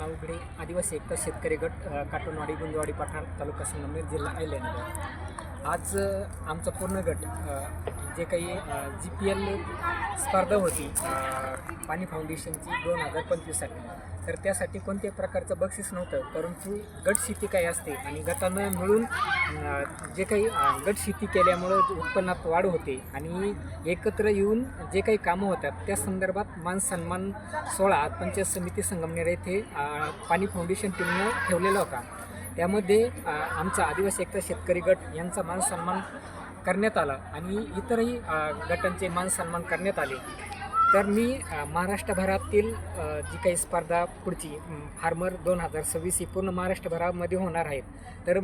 नाव उघडे आदिवासी एकता शेतकरी गट काटोनवाडी गुंजवाडी पठार तालुका संगमनेर जिल्हा अहिल्यानगर। आज आमचा पूर्ण गट जे काही GPL स्पर्धा होती पाणी फाउंडेशनची 2025साठी, तर त्यासाठी कोणत्याही प्रकारचं बक्षीस नव्हतं, परंतु गट शेती काय असते आणि गटानं मिळून जे काही गट शेती केल्यामुळं उत्पन्नात वाढ होते आणि एकत्र येऊन जे काही कामं होतात त्या संदर्भात मान सन्मान सोहळा पंचायत समिती संगमनेर येथे पाणी फाउंडेशन टीमनं ठेवलेला होता। त्यामध्ये आमचा आदिवासी एकता शेतकरी गट यांचा मान सन्मान करण्यात आला आणि इतरही गटांचे मान सन्मान करण्यात आले। तर मी महाराष्ट्रभरातील जी काही स्पर्धा पुढची फार्मर 2026 ही पूर्ण महाराष्ट्रभरामध्ये होणार आहेत, तर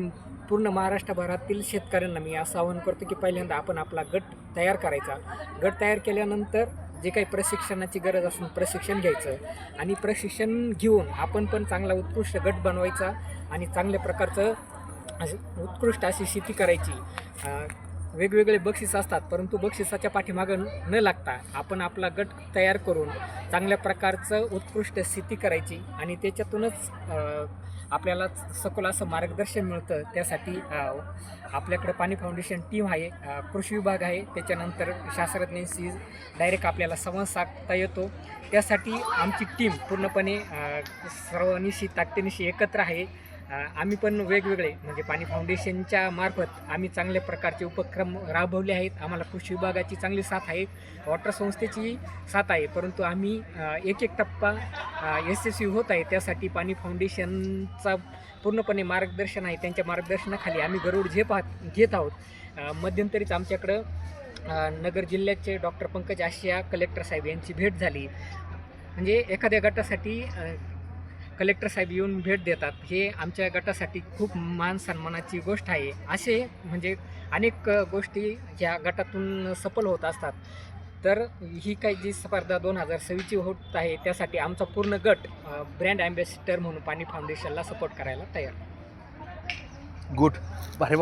पूर्ण महाराष्ट्रभरातील शेतकऱ्यांना मी असं आवाहन करतो की पहिल्यांदा आपण आपला गट तयार करायचा। गट तयार केल्यानंतर जे काही प्रशिक्षणाची गरज असेल प्रशिक्षण घ्यायचं आणि प्रशिक्षण घेऊन आपण पण चांगला उत्कृष्ट गट बनवायचा आणि चांगल्या प्रकारचं उत्कृष्ट अशी शेती करायची। वेगवेगळे बक्षीस असतात, परंतु बक्षिसाच्या पाठीमागं न लागता आपण आपला गट तयार करून चांगल्या प्रकारचं उत्कृष्ट शेती करायची आणि त्याच्यातूनच आपल्याला सखोल असं मार्गदर्शन मिळतं। त्यासाठी आपल्याकडं पाणी फाउंडेशन टीम आहे, कृषी विभाग आहे, त्याच्यानंतर शास्त्रज्ञांशी डायरेक्ट आपल्याला संवाद साधता येतो। त्यासाठी आमची टीम पूर्णपणे सर्वांनिशी ताकदीनिशी एकत्र आहे। आम्ही पण वेगवेगळे म्हणजे पाणी फाउंडेशनच्या मार्फत आम्ही चांगल्या प्रकारचे उपक्रम राबवले आहेत। आम्हाला कृषी विभागाची चांगली साथ आहे, वॉटर संस्थेची साथ आहे, परंतु आम्ही एक एक टप्पा यशस्वी होत आहे। त्यासाठी पाणी फाउंडेशनचा पूर्णपणे मार्गदर्शन आहे, त्यांच्या मार्गदर्शनाखाली आम्ही गरुड घेत आहोत। मध्यंतरीच आमच्याकडं नगर जिल्ह्याचे डॉक्टर पंकज आशिया कलेक्टर साहेब यांची भेट झाली। म्हणजे एखाद्या गटासाठी कलेक्टर साहेब येऊन भेट देतात, हे आमच्या गटासाठी खूप मान सन्मानाची गोष्ट आहे। असे म्हणजे अनेक गोष्टी ह्या गटातून सफल होत असतात। तर ही काही जी स्पर्धा 2026ची होत आहे, त्यासाठी आमचा पूर्ण गट ब्रँड ॲम्बॅसिडर म्हणून पाणी फाउंडेशनला सपोर्ट करायला तयार। गुड, भारी.